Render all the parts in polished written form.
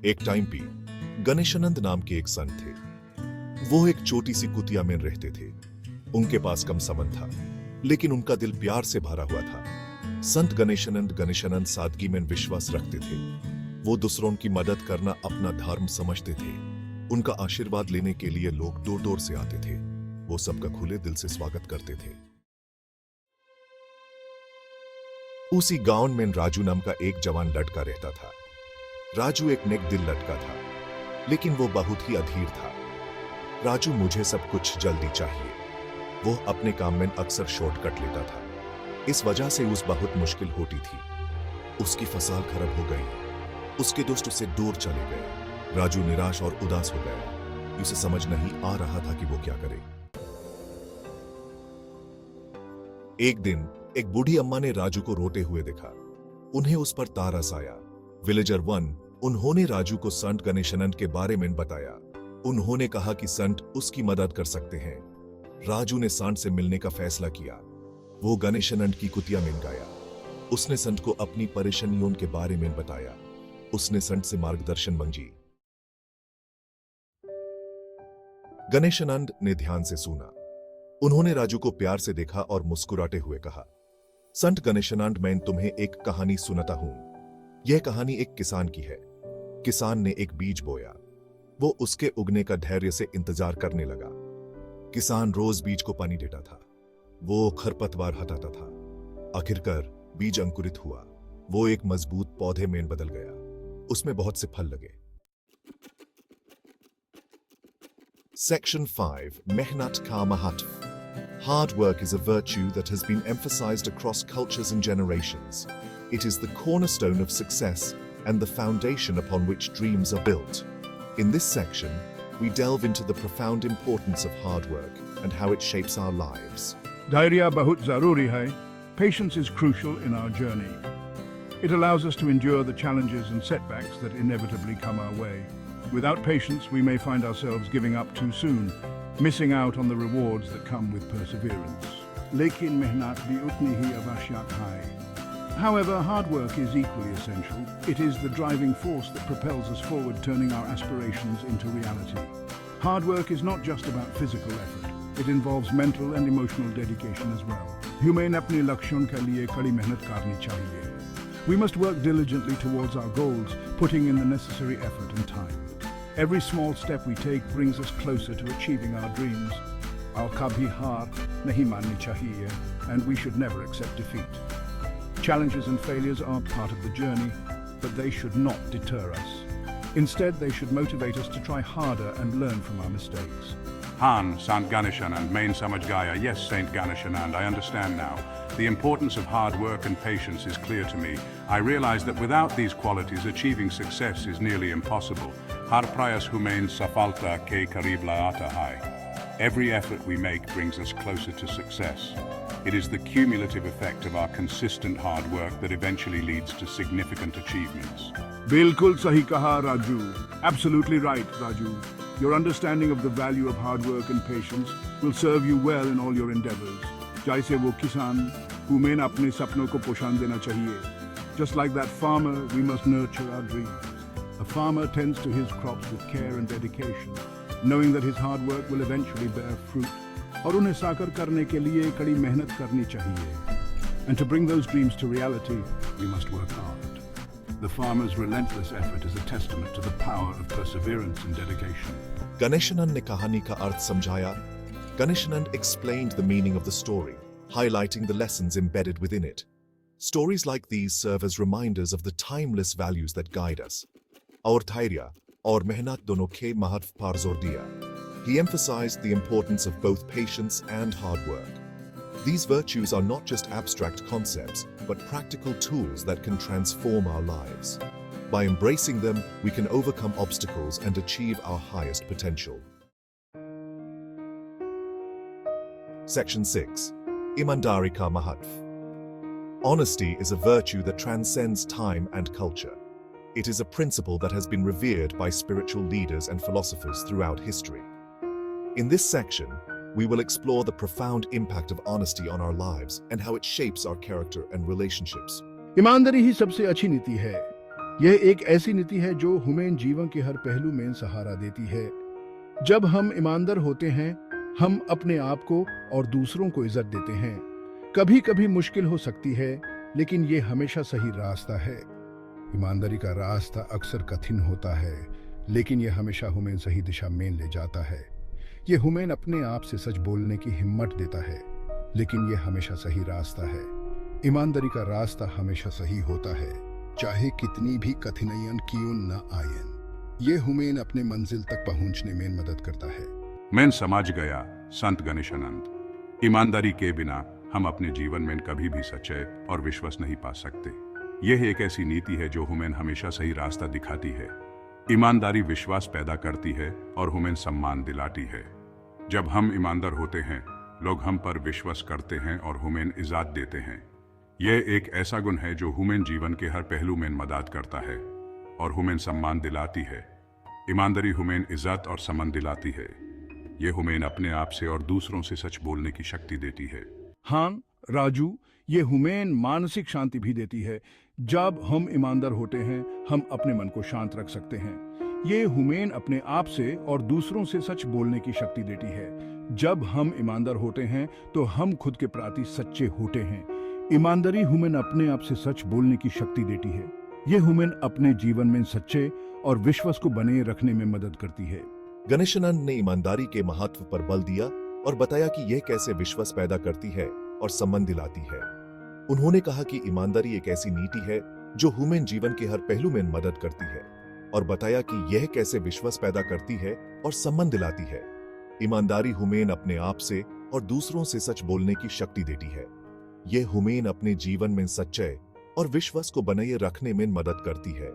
एक टाइम पे गणेशानंद नाम के एक संत थे। वो एक छोटी सी कुटिया में रहते थे। उनके पास कम सामान था, लेकिन उनका दिल प्यार से भरा हुआ था। संत गणेशानंद सादगी में विश्वास रखते थे। वो दूसरों की मदद करना अपना धर्म समझते थे। उनका आशीर्वाद लेने के लिए लोग दूर दूर से आते थे। वो सबका खुले दिल से स्वागत करते थे। उसी गांव में राजू नाम का एक जवान लड़का रहता था। राजू एक नेक दिल लड़का था, लेकिन वो बहुत ही अधीर था। राजू मुझे सब कुछ जल्दी चाहिए। वो अपने काम में अक्सर शॉर्टकट लेता था। इस वजह से उस बहुत मुश्किल होती थी। उसकी फसल खराब हो गई। उसके दोस्त उससे दूर चले गए। राजू निराश और उदास हो गया। उसे समझ नहीं आ रहा था कि वो क्या करे। एक दिन एक बूढ़ी अम्मा ने राजू को रोते हुए देखा। उन्हें उस पर तरस आया। विलेजर 1 उन्होंने राजू को संत गणेशानंद के बारे में बताया। उन्होंने कहा कि संत उसकी मदद कर सकते हैं। राजू ने संत से मिलने का फैसला किया। वो गणेशानंद की कुटिया में गया। उसने संत को अपनी परेशानियों के बारे में बताया। उसने संत से मार्गदर्शन मांगी। गणेशानंद ने ध्यान से सुना। उन्होंने राजू को प्यार से देखा और मुस्कुराते हुए कहा, संत गणेशानंद, मैं तुम्हें एक कहानी सुनाता हूं। यह कहानी एक किसान की है। किसान ने एक बीज बोया। वो उसके उगने का धैर्य से इंतजार करने लगा। किसान रोज बीज को पानी देता था। वो खरपतवार हटाता था। आखिरकार बीज अंकुरित हुआ। वो एक मजबूत पौधे में बदल गया। उसमें बहुत से फल लगे। Section 5 मेहनत का महत्व। Hard work is a virtue that has been emphasized across cultures and generations. It is the cornerstone of success and the foundation upon which dreams are built. In this section, we delve into the profound importance of hard work and how it shapes our lives. Dhairya bahut zaruri hai. Patience is crucial in our journey. It allows us to endure the challenges and setbacks that inevitably come our way. Without patience, we may find ourselves giving up too soon, missing out on the rewards that come with perseverance. Lekin mehnat bhi utni hi avashyak hai. However, hard work is equally essential. It is the driving force that propels us forward, turning our aspirations into reality. Hard work is not just about physical effort. It involves mental and emotional dedication as well. हमें अपने लक्ष्यों के लिए कड़ी मेहनत करनी चाहिए. We must work diligently towards our goals, putting in the necessary effort and time. Every small step we take brings us closer to achieving our dreams. Our kabhi haar nahi manni chahiye, and we should never accept defeat. Challenges and failures are part of the journey, but they should not deter us. Instead, they should motivate us to try harder and learn from our mistakes. Han, Sant Ganeshanand, main Samaj Gaya. Yes, Saint Ganeshanand, I understand now. The importance of hard work and patience is clear to me. I realize that without these qualities, achieving success is nearly impossible. Har prayas humain safalta ke karib laata hai. Every effort we make brings us closer to success. It is the cumulative effect of our consistent hard work that eventually leads to significant achievements. Bilkul sahi kaha, Raju. Absolutely right, Raju. Your understanding of the value of hard work and patience will serve you well in all your endeavors. Jaise wo kisan, humain apne sapnon ko poshan dena chahiye. Just like that farmer, we must nurture our dreams. A farmer tends to his crops with care and dedication, knowing that his hard work will eventually bear fruit. और उन्हें साकार करने के लिए कड़ी मेहनत करनी चाहिए. And to bring those dreams to reality, we must work hard. The farmer's relentless effort is a testament to the power of perseverance and dedication. Ganeshanand ने कहानी का अर्थ समझाया. Ganeshanand explained the meaning of the story, highlighting the lessons embedded within it. Stories like these serve as reminders of the timeless values that guide us. और धैर्य और मेहनत दोनों के महत्व पर जोर दिया. He emphasized the importance of both patience and hard work. These virtues are not just abstract concepts, but practical tools that can transform our lives. By embracing them, we can overcome obstacles and achieve our highest potential. Section 6. Imandari ka Mahatv. Honesty is a virtue that transcends time and culture. It is a principle that has been revered by spiritual leaders and philosophers throughout history. In this section, we will explore the profound impact of honesty on our lives and how it shapes our character and relationships. ईमानदारी ही सबसे अच्छी नीति है. यह एक ऐसी नीति है जो हमें जीवन के हर पहलू में सहारा देती है। जब हम ईमानदार होते हैं, हम अपने आप को और दूसरों को इज्जत देते हैं। कभी कभी मुश्किल हो सकती है, लेकिन ये हमेशा सही रास्ता है। ईमानदारी का रास्ता अक्सर कठिन होता है, लेकिन यह हमेशा हमें सही दिशा में ले जाता है। ये हमें अपने आप से सच बोलने की हिम्मत देता है, लेकिन यह हमेशा सही रास्ता है। ईमानदारी का रास्ता हमेशा सही होता है, चाहे कितनी भी कठिनाइयां क्यों न आए। ये हमें अपने मंजिल तक पहुंचने में मदद करता है। मैं समझ गया संत गणेशानंद। ईमानदारी के बिना हम अपने जीवन में कभी भी सच्चाई और विश्वास नहीं पा सकते। यह एक ऐसी नीति है जो हमें हमेशा सही रास्ता दिखाती है। ईमानदारी विश्वास पैदा करती है और हमें सम्मान दिलाती है। जब हम ईमानदार होते हैं, लोग हम पर विश्वास करते हैं और हमें इज्जत देते हैं। यह एक ऐसा गुण है जो हमें जीवन के हर पहलू में मदद करता है और हमें सम्मान दिलाती है। ईमानदारी हमें इज्जत और सम्मान दिलाती है। यह हमें अपने आप से और दूसरों से सच बोलने की शक्ति देती है। हाँ राजू, ये हमें मानसिक शांति भी देती है। जब हम ईमानदार होते हैं, हम अपने मन को शांत रख सकते हैं। ये हमें अपने आप से और दूसरों से सच बोलने की शक्ति देती है। जब हम ईमानदार होते हैं, तो हम खुद के प्रति सच्चे होते हैं। ईमानदारी हमें अपने आप से सच बोलने की शक्ति देती है। ये हमें अपने जीवन में सच्चे और विश्वास को बने रखने में मदद करती है। गणेशानंद ने ईमानदारी के महत्व पर बल दिया और बताया कि यह कैसे विश्वास पैदा करती है और सम्मान दिलाती है। उन्होंने कहा कि ईमानदारी एक ऐसी नीति है जो हमें जीवन के हर पहलू में मदद करती है, और बताया कि यह कैसे विश्वास पैदा करती है और सम्मान दिलाती है। ईमानदारी हमें अपने आप से और दूसरों से सच बोलने की शक्ति देती है। यह हमें अपने जीवन में सच्चाई और विश्वास को बनाए रखने में मदद करती है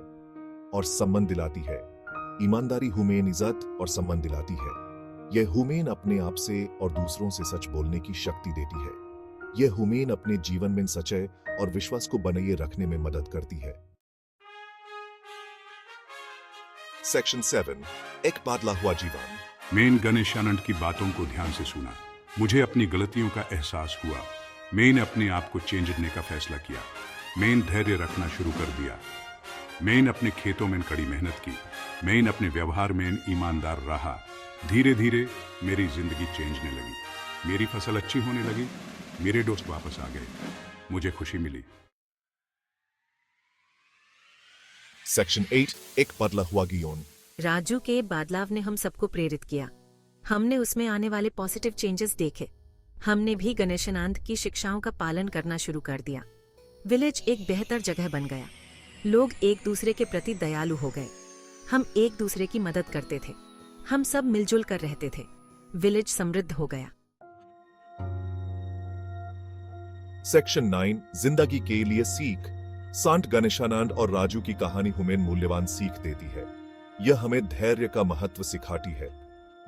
और सम्मान दिलाती है। ईमानदारी हमें इज्जत और सम्मान दिलाती है। यह हमें अपने आप से और दूसरों से सच बोलने की शक्ति देती है। यह हमें अपने जीवन में सच्चाई और विश्वास को बनाए रखने में मदद करती है। सेक्शन 7, एक बदला हुआ जीवन। मैंने गणेशानंद की बातों को ध्यान से सुना। मुझे अपनी गलतियों का एहसास हुआ। मैंने अपने आप को चेंज करने का फैसला किया। मैंने धैर्य रखना शुरू कर दिया। मैंने अपने खेतों में कड़ी मेहनत की। मैंने अपने व्यवहार में ईमानदार रहा। धीरे धीरे मेरी जिंदगी चेंज होने लगी। मेरी फसल अच्छी होने लगी। मेरे दोस्त वापस आ गए। मुझे खुशी मिली। सेक्शन 8, एक बदला हुआ गियोन। राजू के बदलाव ने हम सबको प्रेरित किया। हमने उसमें आने वाले पॉजिटिव चेंजेस देखे। हमने भी गणेशानंद की शिक्षाओं का पालन करना शुरू कर दिया। विलेज एक बेहतर जगह बन गया। लोग एक दूसरे के प्रति दयालु हो गए। हम एक दूसरे की मदद करते थे। हम सब मिलजुल कर रहते थे। विलेज समृद्ध हो गया। सेक्शन 9, जिंदगी के लिए सीख। संत गणेशानंद और राजू की कहानी हमें मूल्यवान सीख देती है। यह हमें धैर्य का महत्व सिखाती है।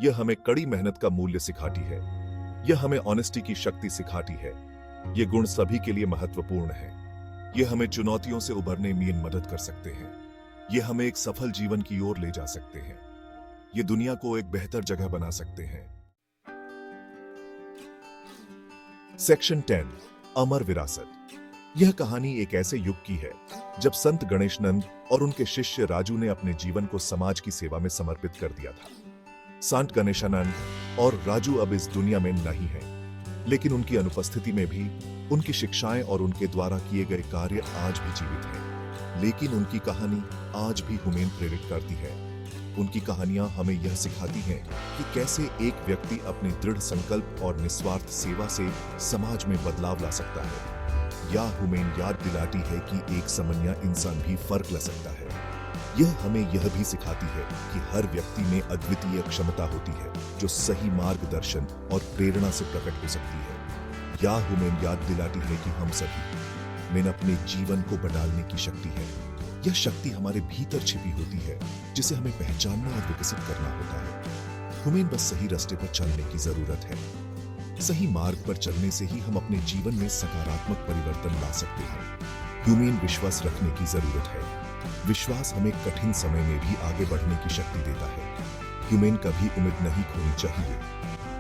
यह हमें कड़ी मेहनत का मूल्य सिखाती है। यह हमें ऑनेस्टी की शक्ति सिखाती है। ये गुण सभी के लिए महत्वपूर्ण है। यह हमें चुनौतियों से उभरने में मदद कर सकते हैं। यह हमें एक सफल जीवन की ओर ले जा सकते हैं। ये दुनिया को एक बेहतर जगह बना सकते हैं। सेक्शन 10, अमर विरासत। यह कहानी एक ऐसे युग की है जब संत गणेशानंद और उनके शिष्य राजू ने अपने जीवन को समाज की सेवा में समर्पित कर दिया था। संत गणेशानंद और राजू अब इस दुनिया में नहीं हैं, लेकिन उनकी अनुपस्थिति में भी उनकी शिक्षाएं और उनके द्वारा किए गए कार्य आज भी जीवित हैं। लेकिन उनकी कहानी आज भी हमें प्रेरित करती है। उनकी कहानियां हमें यह सिखाती हैं कि कैसे एक व्यक्ति अपने दृढ़ संकल्प और निस्वार्थ सेवा से समाज में बदलाव ला सकता है, या हमें याद दिलाती है कि एक सामान्य इंसान भी फर्क ला सकता है। यह हमें यह भी सिखाती है कि हर व्यक्ति में अद्वितीय क्षमता होती है जो सही मार्गदर्शन और प्रेरणा से प्रकट हो सकती है। या हमें याद दिलाती है कि हम सभी में अपने जीवन को बदलने की शक्ति है। यह शक्ति हमारे भीतर छिपी होती है, जिसे हमें पहचानना और विकसित करना होता है। हमें बस सही रास्ते पर चलने की जरूरत है। सही मार्ग पर चलने से ही हम अपने जीवन में सकारात्मक परिवर्तन ला सकते हैं। हमें विश्वास रखने की जरूरत है। विश्वास हमें कठिन समय में भी आगे बढ़ने की शक्ति देता है। हमें कभी उम्मीद नहीं खोनी चाहिए।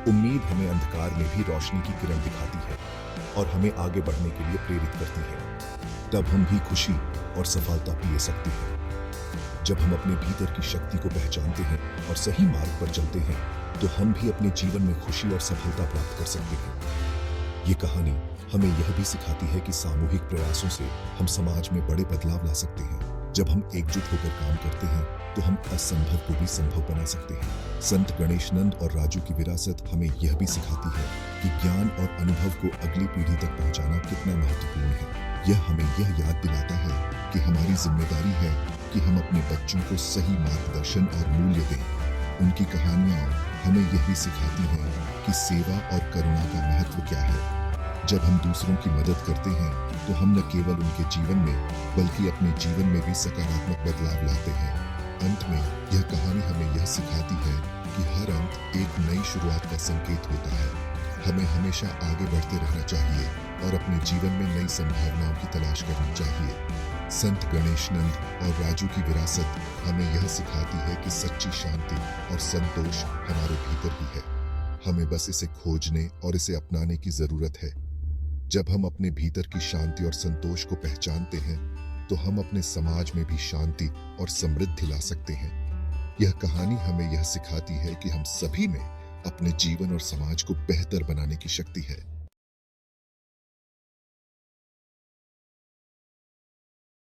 उम्मीद हमें अंधकार में भी रोशनी की किरण दिखाती है और हमें आगे बढ़ने के लिए प्रेरित करती है। तब हम भी खुशी और सफलता पी सकते हैं। जब हम अपने भीतर की शक्ति को पहचानते हैं और सही मार्ग पर चलते हैं, तो हम भी अपने जीवन में खुशी और सफलता प्राप्त कर सकते हैं। ये कहानी हमें यह भी सिखाती है कि सामूहिक प्रयासों से हम समाज में बड़े बदलाव ला सकते हैं। जब हम एकजुट होकर काम करते हैं, तो हम असंभव को भी संभव बना सकते हैं। संत गणेशानंद और राजू की विरासत हमें यह भी सिखाती है कि ज्ञान और अनुभव को अगली पीढ़ी तक पहुंचाना कितना महत्वपूर्ण है। यह हमें यह याद दिलाता है कि हमारी जिम्मेदारी है कि हम अपने बच्चों को सही मार्गदर्शन और मूल्य दें। उनकी कहानियां हमें यह भी सिखाती हैं कि सेवा और करुणा का महत्व क्या है। जब हम दूसरों की मदद करते हैं, तो हम न केवल उनके जीवन में बल्कि अपने जीवन में भी सकारात्मक बदलाव लाते हैं। अंत में यह कहानी हमें यह सिखाती है कि हर अंत एक नई शुरुआत का संकेत होता है। हमें हमेशा आगे बढ़ते रहना चाहिए और अपने जीवन में नई संभावनाओं की तलाश करनी चाहिए। संत गणेशानंद और राजू की विरासत हमें यह सिखाती है कि सच्ची शांति और संतोष हमारे भीतर ही है। हमें बस इसे खोजने और इसे अपनाने की जरूरत है। जब हम अपने भीतर की शांति और संतोष को पहचानते हैं, तो हम अपने समाज में भी शांति और समृद्धि ला सकते हैं। यह कहानी हमें यह सिखाती है कि हम सभी में अपने जीवन और समाज को बेहतर बनाने की शक्ति है।